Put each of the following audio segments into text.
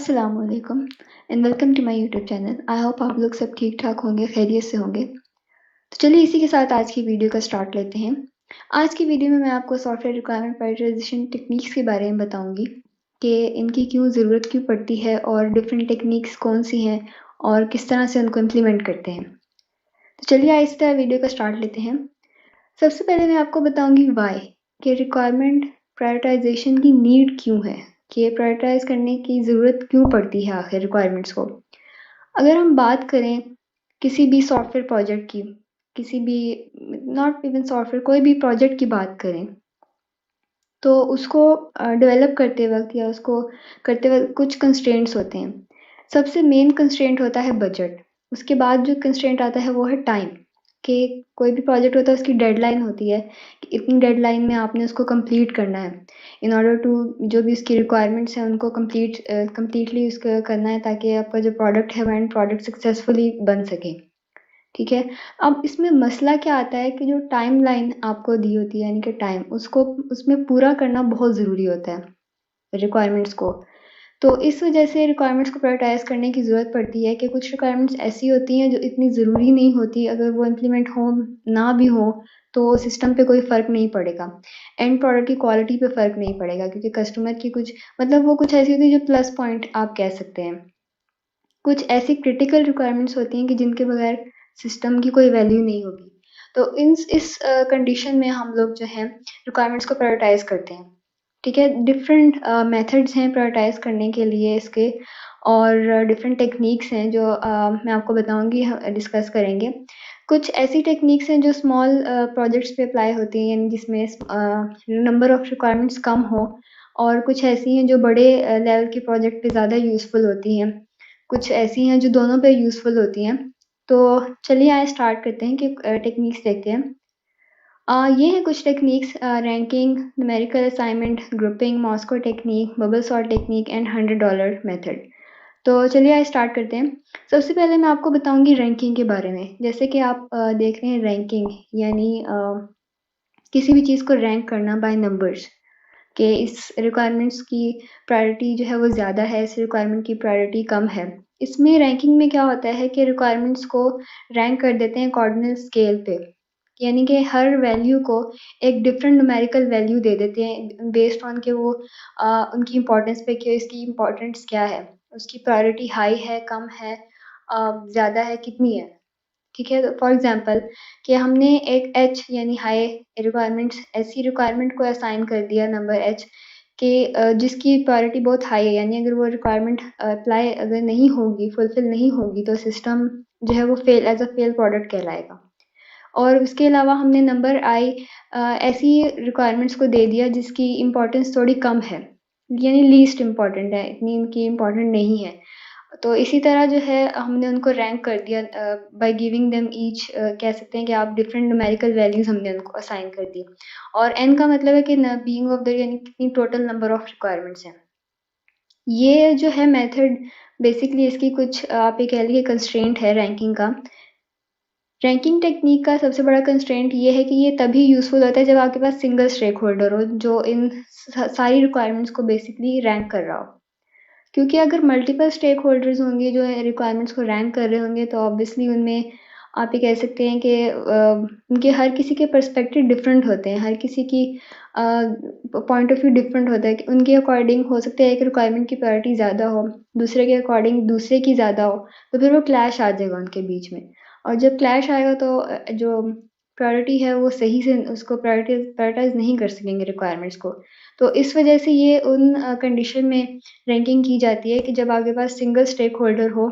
अस्सलाम वालेकुम and welcome to my YouTube channel. I hope आप लोग सब ठीक ठाक होंगे, खैरियत से होंगे। तो चलिए इसी के साथ आज की वीडियो का स्टार्ट लेते हैं। आज की वीडियो में मैं आपको सॉफ्टवेयर रिक्वायरमेंट प्रायोरिटाइजेशन टेक्निक्स के बारे में बताऊंगी कि इनकी ज़रूरत क्यों पड़ती है और डिफरेंट टेक्निक्स कौन सी हैं और किस तरह से उनको इम्प्लीमेंट करते हैं। तो चलिए आहिस्ता वीडियो का स्टार्ट लेते हैं। सबसे पहले मैं आपको बताऊंगी वाई कि रिक्वायरमेंट प्रायोरिटाइजेशन की नीड क्यों है, कि प्रायोरिटाइज करने की ज़रूरत क्यों पड़ती है आखिर रिक्वायरमेंट्स को। अगर हम बात करें किसी भी सॉफ्टवेयर प्रोजेक्ट की, किसी भी नॉट इवन सॉफ्टवेयर, कोई भी प्रोजेक्ट की बात करें, तो उसको डेवलप करते वक्त या उसको करते वक्त कुछ कंस्ट्रेंट्स होते हैं। सबसे मेन कंस्ट्रेंट होता है बजट। उसके बाद जो कंस्ट्रेंट आता है वो है टाइम, कि कोई भी प्रोजेक्ट होता है उसकी डेडलाइन होती है कि इतनी डेडलाइन में आपने उसको कंप्लीट करना है। इन ऑर्डर टू जो भी उसकी रिक्वायरमेंट्स हैं उनको कंप्लीटली उसका करना है ताकि आपका जो प्रोडक्ट है वो एंड प्रोडक्ट सक्सेसफुली बन सके। ठीक है। अब इसमें मसला क्या आता है कि जो टाइमलाइन आपको दी होती है यानी कि टाइम, उसको उसमें पूरा करना बहुत ज़रूरी होता है रिक्वायरमेंट्स को। तो इस वजह से रिक्वायरमेंट्स को प्रायोरिटाइज करने की ज़रूरत पड़ती है कि कुछ रिक्वायरमेंट्स ऐसी होती हैं जो इतनी ज़रूरी नहीं होती, अगर वो इम्प्लीमेंट हो ना भी हो तो सिस्टम पे कोई फ़र्क नहीं पड़ेगा, एंड प्रोडक्ट की क्वालिटी पे फ़र्क नहीं पड़ेगा, क्योंकि कस्टमर की कुछ मतलब वो कुछ ऐसी होती है जो प्लस पॉइंट आप कह सकते हैं। कुछ ऐसी क्रिटिकल रिक्वायरमेंट्स होती हैं कि जिनके बगैर सिस्टम की कोई वैल्यू नहीं होगी। तो इस कंडीशन में हम लोग जो है रिक्वायरमेंट्स को प्रायोरिटाइज करते हैं। ठीक है। डिफरेंट मेथड्स हैं प्रायोरिटाइज करने के लिए इसके, और डिफरेंट टेक्निक्स हैं जो मैं आपको बताऊंगी, डिस्कस करेंगे। कुछ ऐसी टेक्निक्स हैं जो स्मॉल प्रोजेक्ट्स पे अप्लाई होती हैं, यानी जिसमें नंबर ऑफ रिक्वायरमेंट्स कम हो, और कुछ ऐसी हैं जो बड़े लेवल के प्रोजेक्ट पे ज़्यादा यूज़फुल होती हैं। कुछ ऐसी हैं जो दोनों पे यूज़फुल होती हैं। तो चलिए आइए स्टार्ट करते हैं कि टेक्निक्स देखते हैं। ये हैं कुछ techniques: ranking, numerical assignment, grouping, Moscow technique, bubble sort technique and $100 method. तो चलिए आइए स्टार्ट करते हैं। सबसे पहले मैं आपको बताऊंगी रैंकिंग के बारे में। जैसे कि आप देख रहे हैं रैंकिंग यानी किसी भी चीज़ को रैंक करना बाय नंबर्स, कि इस रिक्वायरमेंट्स की प्रायोरिटी जो है वो ज़्यादा है, इस रिक्वायरमेंट की प्रायोरिटी कम है। इसमें रैंकिंग में क्या होता है कि रिक्वायरमेंट्स को रैंक कर देते हैं कॉर्डिनल स्केल पे, यानी कि हर वैल्यू को एक डिफरेंट न्यूमेरिकल वैल्यू दे देते हैं बेस्ड ऑन के वो उनकी इम्पोर्टेंस पे, कि इसकी इम्पोर्टेंस क्या है, उसकी प्रायोरिटी हाई है, कम है, ज़्यादा है, कितनी है। ठीक है। तो फॉर एग्जांपल कि हमने एक एच यानी हाई रिक्वायरमेंट्स, ऐसी रिक्वायरमेंट को असाइन कर दिया नंबर एच कि जिसकी प्रायोरिटी बहुत हाई है, यानी अगर वो रिक्वायरमेंट अप्लाई अगर नहीं होगी, फुलफिल नहीं होगी, तो सिस्टम जो है वो fail as a fail product कहलाएगा। और उसके अलावा हमने नंबर आई ऐसी रिक्वायरमेंट्स को दे दिया जिसकी इम्पोर्टेंस थोड़ी कम है, यानी लीस्ट इम्पॉर्टेंट है, इतनी इनकी इम्पोर्टेंट नहीं है। तो इसी तरह जो है हमने उनको रैंक कर दिया बाय गिविंग देम ईच, कह सकते हैं कि आप डिफरेंट न्यूमेरिकल वैल्यूज हमने उनको असाइन कर दी। और एन का मतलब है कि बीइंग ऑफ द, यानी कितनी टोटल नंबर ऑफ रिक्वायरमेंट्स हैं। ये जो है मेथड बेसिकली इसकी कुछ आप ये कह लीजिए कंस्ट्रेंट है रैंकिंग का। रैंकिंग टेक्निक का सबसे बड़ा कंस्ट्रेंट ये है कि ये तभी यूज़फुल होता है जब आपके पास सिंगल स्टेक होल्डर हो जो इन सारी रिक्वायरमेंट्स को बेसिकली रैंक कर रहा हो। क्योंकि अगर मल्टीपल स्टेक होल्डर्स होंगे जो रिक्वायरमेंट्स को रैंक कर रहे होंगे, तो ऑब्वियसली उनमें आप ये कह सकते हैं कि उनके हर किसी के पर्सपेक्टिव डिफरेंट होते हैं, हर किसी की पॉइंट ऑफ व्यू डिफरेंट होता है, कि उनके अकॉर्डिंग हो सकता है एक रिक्वायरमेंट की प्रायोरिटी ज़्यादा हो, दूसरे के अकॉर्डिंग दूसरे की ज़्यादा हो, तो फिर वो क्लैश आ जाएगा उनके बीच में। और जब क्लैश आएगा तो जो प्रायोरिटी है वो सही से उसको प्रायोरिटाइज नहीं कर सकेंगे रिक्वायरमेंट्स को। तो इस वजह से ये उन कंडीशन में रैंकिंग की जाती है कि जब आपके पास सिंगल स्टेक होल्डर हो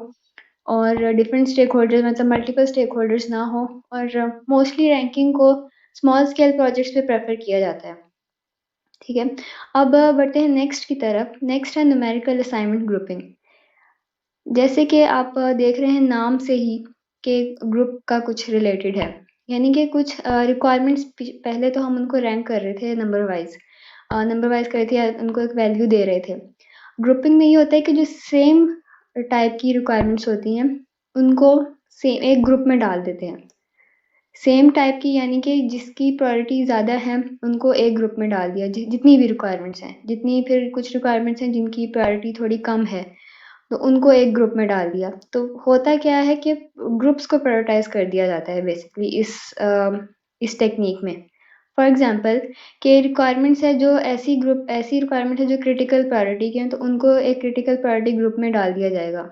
और डिफरेंट स्टेक होल्डर मतलब मल्टीपल स्टेक होल्डर्स ना हो। और मोस्टली रैंकिंग को स्मॉल स्केल प्रोजेक्ट्स पे प्रेफर किया जाता है। ठीक है। अब बढ़ते हैं नेक्स्ट की तरफ। नेक्स्ट है न्यूमेरिकल असाइनमेंट ग्रुपिंग। जैसे कि आप देख रहे हैं नाम से ही कि ग्रुप का कुछ रिलेटेड है, यानी कि कुछ रिक्वायरमेंट्स पहले तो हम उनको रैंक कर रहे थे नंबर वाइज कर रहे थे, या उनको एक वैल्यू दे रहे थे। ग्रुपिंग में ये होता है कि जो सेम टाइप की रिक्वायरमेंट्स होती हैं उनको सेम एक ग्रुप में डाल देते हैं। सेम टाइप की यानी कि जिसकी प्रायोरिटी ज़्यादा है उनको एक ग्रुप में डाल दिया, जितनी भी रिक्वायरमेंट्स हैं, जितनी फिर कुछ रिक्वायरमेंट्स हैं जिनकी प्रायोरिटी थोड़ी कम है, तो उनको एक ग्रुप में डाल दिया। तो होता क्या है कि ग्रुप्स को प्रायोरिटाइज़ कर दिया जाता है बेसिकली इस टेक्नीक में। फॉर एग्ज़ाम्पल कि रिक्वायरमेंट्स है जो ऐसी रिक्वायरमेंट है जो क्रिटिकल प्रायोरिटी की हैं, तो उनको एक क्रिटिकल प्रायोरिटी ग्रुप में डाल दिया जाएगा।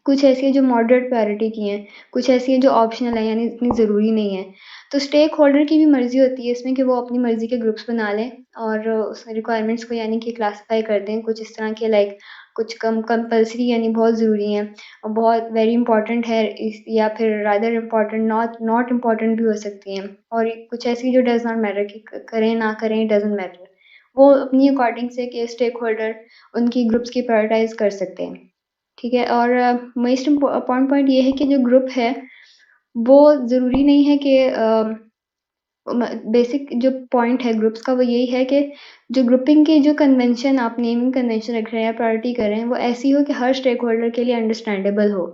कुछ ऐसी हैं जो मॉडरेट प्रायोरिटी की हैं, कुछ ऐसी हैं जो ऑप्शनल हैं, यानी इतनी ज़रूरी नहीं है। तो स्टेक होल्डर की भी मर्ज़ी होती है इसमें कि वो अपनी मर्ज़ी के ग्रुप्स बना लें और उस रिक्वायरमेंट्स को यानी कि क्लासिफ़ाई कर दें कुछ इस तरह के, लाइक कुछ कंपल्सरी यानी बहुत ज़रूरी हैं और बहुत वेरी इंपॉर्टेंट है, इस या फिर रादर इम्पॉर्टेंट नॉट इम्पॉर्टेंट भी हो सकती हैं, और कुछ ऐसी जो डज़ नॉट मैटर कि करें ना करें डज़न्ट मैटर। वो अपनी अकॉर्डिंग से कि स्टेक होल्डर उनकी ग्रुप्स की प्रायोरिटाइज़ कर सकते हैं। ठीक है, और मोस्ट इम्पोर्टेंट पॉइंट ये है कि जो ग्रुप है वो ज़रूरी नहीं है कि बेसिक जो पॉइंट है ग्रुप्स का वो यही है कि जो ग्रुपिंग के जो कन्वेंशन आप नेमिंग कन्वेंशन रख रहे हैं या प्रायोरिटी कर रहे हैं वो ऐसी हो कि हर स्टेक होल्डर के लिए अंडरस्टैंडेबल हो।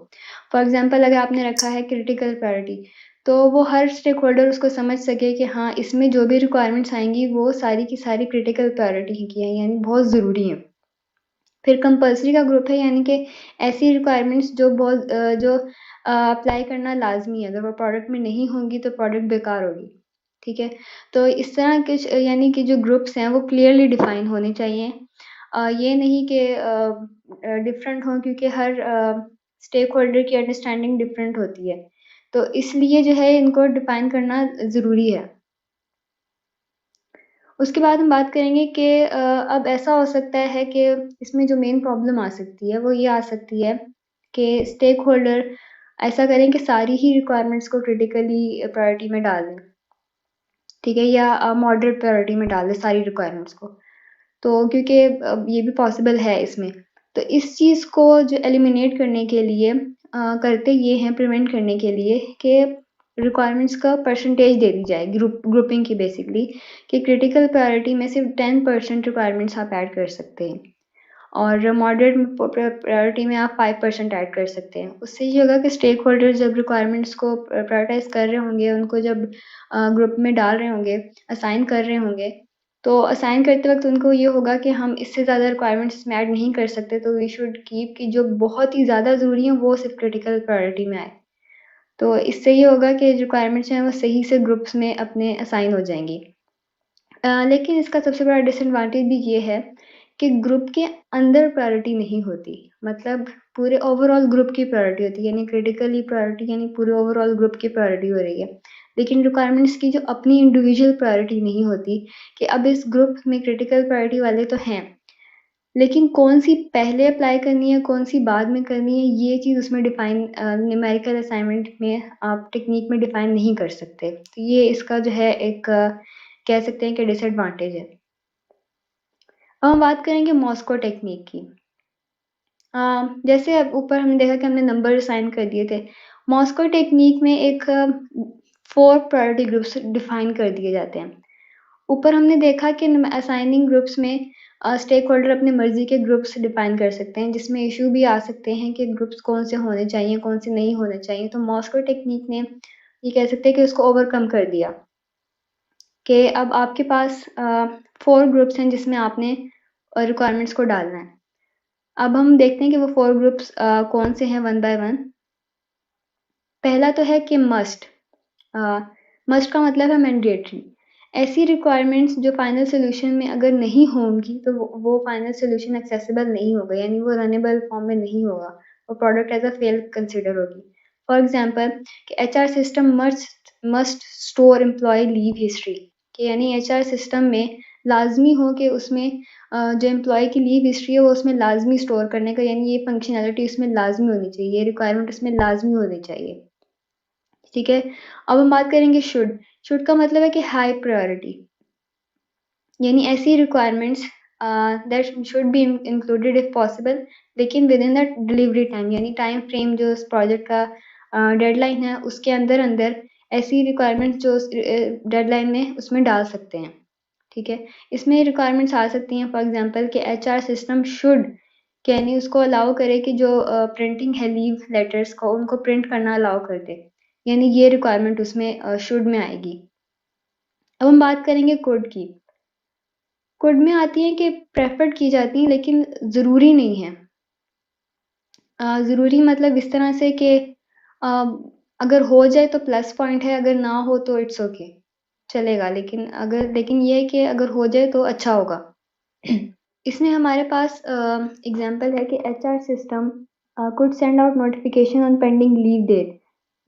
फॉर एग्जांपल अगर आपने रखा है क्रिटिकल प्रायोरिटी, तो वो हर स्टेक होल्डर उसको समझ सके कि हाँ, इसमें जो भी रिक्वायरमेंट्स आएंगी वो सारी की सारी क्रिटिकल प्रायोरिटी की हैं, यानी बहुत ज़रूरी हैं। फिर कंपल्सरी का ग्रुप है, यानी कि ऐसी रिक्वायरमेंट्स जो अप्लाई करना लाज़मी है, अगर वो प्रोडक्ट में नहीं होंगी तो प्रोडक्ट बेकार होगी। ठीक है? तो इस तरह के यानी कि जो ग्रुप्स हैं वो क्लियरली डिफ़ाइन होने चाहिए। ये नहीं कि डिफ़रेंट हों, क्योंकि हर स्टेक होल्डर की अंडरस्टैंडिंग डिफ़रेंट होती है। तो इसलिए जो है इनको डिफ़ाइन करना ज़रूरी है। उसके बाद हम बात करेंगे कि अब ऐसा हो सकता है कि इसमें जो मेन प्रॉब्लम आ सकती है वो ये आ सकती है कि स्टेक होल्डर ऐसा करें कि सारी ही रिक्वायरमेंट्स को क्रिटिकली प्रायोरिटी में डाल दें। ठीक है, या मॉडरेट प्रायोरिटी में डाल दें सारी रिक्वायरमेंट्स को। तो क्योंकि ये भी पॉसिबल है इसमें। तो इस चीज़ को जो एलिमिनेट करने के लिए करते ये हैं, प्रिवेंट करने के लिए कि रिक्वायरमेंट्स का परसेंटेज दे दी जाए ग्रुपिंग की बेसिकली, कि क्रिटिकल प्रायोरिटी में सिर्फ 10% रिक्वायरमेंट्स आप ऐड कर सकते हैं और मॉडरेट प्रायोरिटी में आप 5% ऐड कर सकते हैं। उससे ये होगा कि स्टेक होल्डर जब रिक्वायरमेंट्स को प्रायोरिटाइज़ कर रहे होंगे, उनको जब ग्रुप में डाल रहे होंगे, असाइन कर रहे होंगे, तो असाइन करते वक़्त उनको ये होगा कि हम इससे ज़्यादा रिक्वायरमेंट्स इसमें ऐड नहीं कर सकते, तो वी शुड कीप कि जो बहुत ही ज़्यादा ज़रूरी हैं वो सिर्फ क्रिटिकल प्रायोरिटी में आए। तो इससे ये होगा कि रिक्वायरमेंट्स हैं वो सही से ग्रुप्स में अपने असाइन हो जाएँगी। लेकिन इसका सबसे बड़ा डिसएडवांटेज भी ये है कि ग्रुप के अंदर प्रायोरिटी नहीं होती। मतलब पूरे ओवरऑल ग्रुप की प्रायोरिटी होती है, यानी क्रिटिकली प्रायोरिटी, यानी पूरे ओवरऑल ग्रुप की प्रायोरिटी हो रही है। लेकिन रिक्वायरमेंट्स की जो अपनी इंडिविजुअल प्रायोरिटी नहीं होती, कि अब इस ग्रुप में क्रिटिकल प्रायोरिटी वाले तो हैं, लेकिन कौन-सी पहले अप्लाई करनी है, कौन-सी बाद में करनी है, ये चीज़ उसमें डिफ़ाइन न्यूमेरिकल असाइनमेंट में आप टेक्नीक में डिफ़ाइन नहीं कर सकते। तो ये इसका जो है एक कह सकते हैं कि डिसएडवांटेज है। अब हम बात करेंगे मॉस्को टेक्नीक की। जैसे अब ऊपर हमने देखा कि हमने नंबर असाइन कर दिए थे। मॉस्को टेक्नीक में एक 4 प्रायोरिटी ग्रुप्स डिफ़ाइन कर दिए जाते हैं। ऊपर हमने देखा कि असाइनिंग ग्रुप्स में स्टेक होल्डर अपनी मर्ज़ी के ग्रुप्स डिफ़ाइन कर सकते हैं, जिसमें इश्यू भी आ सकते हैं कि ग्रुप्स कौन से होने चाहिए, कौन से नहीं होने चाहिए। तो मॉस्को टेक्नीक ने ये कह सकते हैं कि उसको ओवरकम कर दिया, कि अब आपके पास 4 ग्रुप्स हैं जिसमें आपने रिक्वायरमेंट्स को डालना है। अब हम देखते हैं कि वो 4 ग्रुप्स कौन से हैं वन बाय वन। पहला तो है कि मस्ट। मस्ट का मतलब है मैंडेटरी। ऐसी रिक्वायरमेंट्स जो फाइनल सॉल्यूशन में अगर नहीं होंगी तो वो फाइनल सॉल्यूशन एक्सेसिबल नहीं होगा, यानी वो रनेबल फॉर्म में नहीं होगा, वो product as a fail consider होगी। फॉर एग्जांपल कि HR system must store employee leave history, कि यानी एचआर सिस्टम में लाजमी हो कि उसमें जो एम्प्लॉय की लीव हिस्ट्री है वो उसमें लाजमी स्टोर करने का, यानी ये फंक्शनैलिटी उसमें लाजमी होनी चाहिए, ये रिक्वायरमेंट उसमें लाजमी होनी चाहिए। ठीक है, अब हम बात करेंगे शुड का मतलब है कि हाई प्रायोरिटी, यानी ऐसी requirements that should be included if possible, लेकिन within the delivery time, यानी टाइम फ्रेम जो उस प्रोजेक्ट का डेडलाइन है उसके अंदर अंदर ऐसी रिक्वायरमेंट्स जो उस डेडलाइन में उसमें डाल सकते हैं। ठीक है, इसमें रिक्वायरमेंट्स आ सकती हैं फॉर एग्जांपल कि एचआर सिस्टम शुड, यानी उसको अलाउ करे कि जो प्रिंटिंग है लीव लेटर्स को उनको प्रिंट करना अलाउ कर दे, यानी ये रिक्वायरमेंट उसमें शुड में आएगी। अब हम बात करेंगे कुड की। कुड में आती है कि प्रेफर्ड की जाती हैं लेकिन ज़रूरी नहीं है। ज़रूरी मतलब इस तरह से कि अ, अगर हो जाए तो प्लस पॉइंट है, अगर ना हो तो इट्स ओके, चलेगा। लेकिन ये है कि अगर हो जाए तो अच्छा होगा। इसमें हमारे पास एग्ज़ाम्पल है कि HR system could send out notification on pending leave date,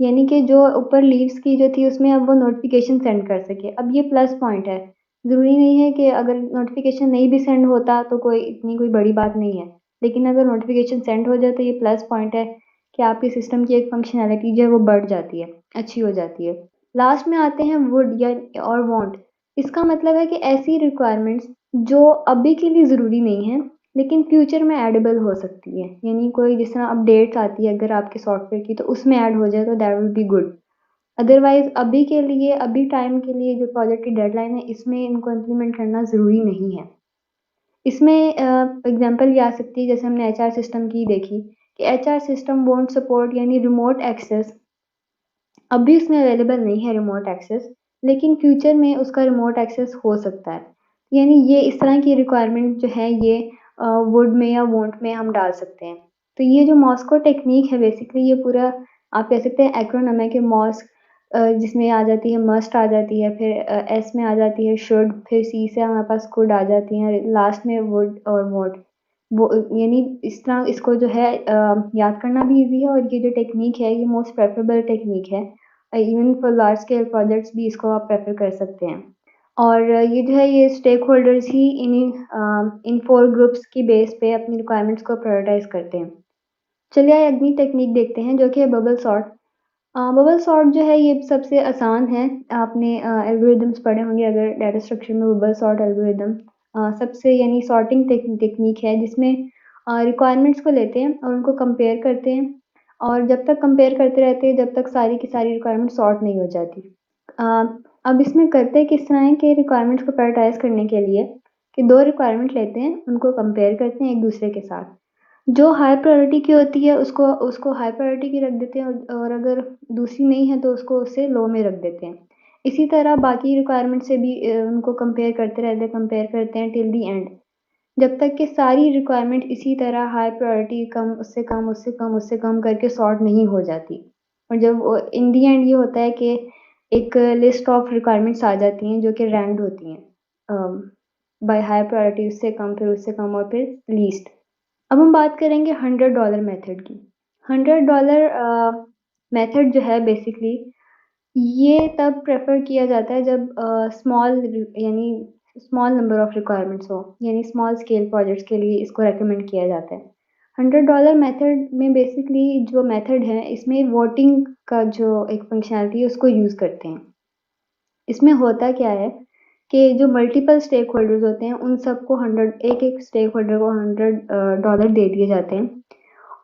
यानी कि जो ऊपर लीव्स की जो थी उसमें अब वो नोटिफ़िकेशन सेंड कर सके। अब ये प्लस पॉइंट है। ज़रूरी नहीं है कि अगर नोटिफ़िकेशन नहीं भी सेंड होता तो कोई बड़ी बात नहीं है। लेकिन अगर नोटिफ़िकेशन सेंड हो जाए तो ये प्लस पॉइंट है कि आपके सिस्टम की एक फ़ंक्शनैलिटी जो है वो बढ़ जाती है, अच्छी हो जाती है। लास्ट में आते हैं वुड या और वांट। इसका मतलब है कि ऐसी रिक्वायरमेंट्स जो अभी के लिए ज़रूरी नहीं है, लेकिन फ्यूचर में एडेबल हो सकती है। यानी कोई जिस तरह अपडेट्स आती है अगर आपके सॉफ्टवेयर की, तो उसमें ऐड हो जाए तो that will be good. Otherwise अभी के लिए, अभी टाइम के लिए जो प्रोजेक्ट की डेडलाइन है, इसमें इनको इम्प्लीमेंट करना ज़रूरी नहीं है। इसमें एग्ज़ाम्पल ये आ सकती है, जैसे हमने एचआर सिस्टम की देखी कि एचआर सिस्टम वोंट सपोर्ट यानी रिमोट एक्सेस। अभी उसमें अवेलेबल नहीं है रिमोट एक्सेस, लेकिन फ्यूचर में उसका रिमोट एक्सेस हो सकता है। यानी ये इस तरह की रिक्वायरमेंट जो है ये वुड में या वांट में हम डाल सकते हैं। तो ये जो मॉस्को टेक्निक है बेसिकली ये पूरा आप कह सकते हैं एक्रोनिम है कि मॉस्क, जिसमें आ जाती है मस्ट आ जाती है, फिर एस में आ जाती है शुड, फिर सी से हमारे पास कुड आ जाती है, लास्ट में वुड और वांट। वो यानी इस तरह इसको जो है याद करना भी ईज़ी है, और ये जो टेक्निक है ये मोस्ट प्रेफरेबल टेक्निक है। Even for large scale projects भी इसको आप प्रेफ़र कर सकते हैं। और ये जो है ये स्टेक होल्डर्स ही इन 4 ग्रुप्स की बेस पे अपनी रिक्वायरमेंट्स को प्रायोरिटाइज़ करते हैं। चलिए अगली टेक्निक देखते हैं जो कि है बबल सॉर्ट। बबल सॉर्ट जो है ये सबसे आसान है। आपने एल्गोरिदम्स पढ़े होंगे अगर डाटा स्ट्रक्चर में, बबल सॉर्ट एल्गोरिदम सबसे यानी सॉर्टिंग टेक्निक है जिसमें रिक्वायरमेंट्स को लेते हैं और उनको कंपेयर करते हैं, और जब तक कंपेयर करते रहते हैं जब तक सारी की सारी रिक्वायरमेंट सॉर्ट नहीं हो जाती। अ, अब इसमें करते किस तरह है कि रिक्वायरमेंट्स को प्रायोरिटाइज़ करने के लिए कि 2 रिक्वायरमेंट लेते हैं, उनको कंपेयर करते हैं एक-दूसरे के साथ। जो हाई प्रायोरिटी की होती है उसको उसको हाई प्रायोरिटी की रख देते हैं, और अगर दूसरी नहीं है तो उसको उससे लो में रख देते हैं। इसी तरह बाकी रिक्वायरमेंट से भी उनको कंपेयर करते हैं टिल द एंड, जब तक कि सारी रिक्वायरमेंट इसी तरह हाई प्रायोरिटी कम, उससे कम, उससे कम, उससे कम करके सॉर्ट नहीं हो जाती। और जब वो इन द एंड ये होता है कि एक लिस्ट ऑफ रिक्वायरमेंट्स आ जाती हैं जो कि रैंक्ड होती हैं बाय हाई प्रायोरिटी, उससे कम, फिर उससे कम और फिर लीस्ट। अब हम बात करेंगे $100 मेथड की। $100 मेथड जो है बेसिकली ये तब प्रेफ़र किया जाता है जब यानी स्मॉल नंबर ऑफ रिक्वायरमेंट्स हो, यानी स्मॉल स्केल प्रोजेक्ट्स के लिए इसको रिकमेंड किया जाता है। $100 मेथड में बेसिकली जो मेथड है इसमें वोटिंग का जो एक फंक्शनैलिटी है उसको यूज़ करते हैं। इसमें होता क्या है कि जो मल्टीपल स्टेक होल्डर्स होते हैं उन सबको 100, एक-एक स्टेक होल्डर को $100 दे दिए जाते हैं,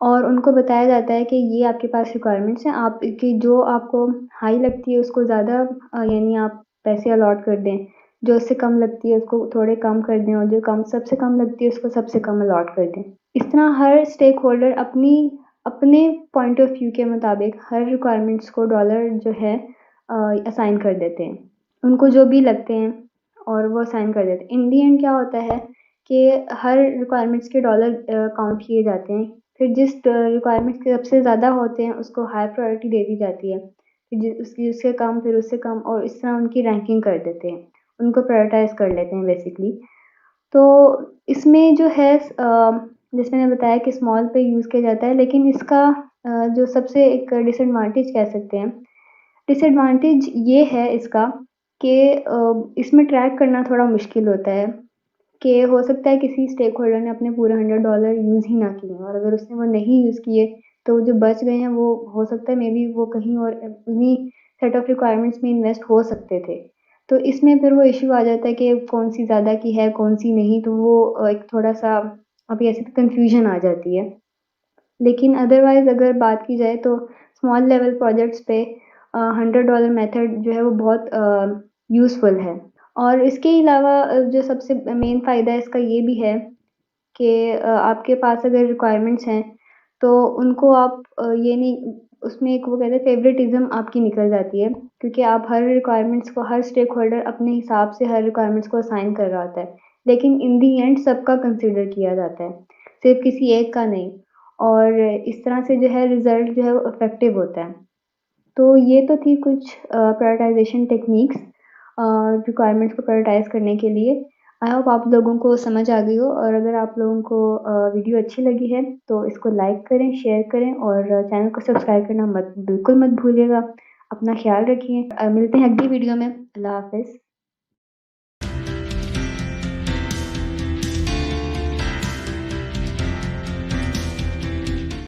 और उनको बताया जाता है कि ये आपके पास रिक्वायरमेंट्स हैं, आपकी जो आपको हाई लगती है उसको ज़्यादा यानी आप पैसे अलॉट कर दें, जो उससे कम लगती है उसको थोड़े कम कर दें, और जो कम सबसे कम लगती है उसको सबसे कम अलॉट कर दें। इस तरह हर स्टेक होल्डर अपने पॉइंट ऑफ व्यू के मुताबिक हर रिक्वायरमेंट्स को डॉलर जो है असाइन कर देते हैं। उनको जो भी लगते हैं और वो असाइन कर देते हैं। इन दी एंड क्या होता है कि हर रिक्वायरमेंट्स के डॉलर काउंट किए जाते हैं। फिर जिस रिक्वायरमेंट्स के सबसे ज़्यादा होते हैं उसको हाई प्रायोरिटी दे दी जाती है। फिर उससे कम, फिर उससे कम, और इस तरह उनकी रैंकिंग कर देते हैं। उनको प्रायोरिटाइज़ कर लेते हैं बेसिकली। तो इसमें जो है जैसे मैंने बताया कि स्मॉल पे यूज़ किया जाता है, लेकिन इसका जो सबसे एक डिसएडवांटेज कह सकते हैं, डिसएडवांटेज ये है इसका कि इसमें ट्रैक करना थोड़ा मुश्किल होता है कि हो सकता है किसी स्टेक होल्डर ने अपने पूरे $100 यूज़ ही ना किए हों, और अगर उसने वो नहीं यूज़ किए तो जो बच गए हैं वो हो सकता है मे बी वो कहीं और उन्हीं सेट ऑफ रिक्वायरमेंट्स में इन्वेस्ट हो सकते थे। तो इसमें फिर वो इश्यू आ जाता है कि कौन-सी ज़्यादा की है, कौन-सी नहीं, तो वो एक थोड़ा-सा आप कह सकते हैं कन्फ्यूज़न आ जाती है। लेकिन अदरवाइज़ अगर बात की जाए तो स्मॉल लेवल प्रोजेक्ट्स पे $100 मेथड जो है वो बहुत यूज़फुल है। और इसके अलावा जो सबसे मेन फ़ायदा इसका ये भी है कि आपके पास अगर रिक्वायरमेंट्स हैं तो उनको आप ये नहीं, उसमें एक वो कहते हैं फ़ेवरेटिज़्म आपकी निकल जाती है, क्योंकि आप हर रिक्वायरमेंट्स को, हर स्टेक होल्डर अपने हिसाब से हर रिक्वायरमेंट्स को असाइन कर रहा होता है। लेकिन इन दी एंड सबका कंसिडर किया जाता है, सिर्फ़ किसी एक का नहीं। और इस तरह से जो है रिज़ल्ट जो है वो इफ़ेक्टिव होता है। तो ये तो थी कुछ प्रायोरिटाइज़ेशन टेक्निक्स रिक्वायरमेंट्स को प्रायोरिटाइज़ करने के लिए। आई होप आप लोगों को समझ आ गई हो और अगर आप लोगों को वीडियो अच्छी लगी है तो इसको लाइक करें, शेयर करें और चैनल को सब्सक्राइब करना बिल्कुल मत भूलिएगा। अपना ख़्याल रखिए। मिलते हैं अगली वीडियो में। अल्लाह हाफ़िज़।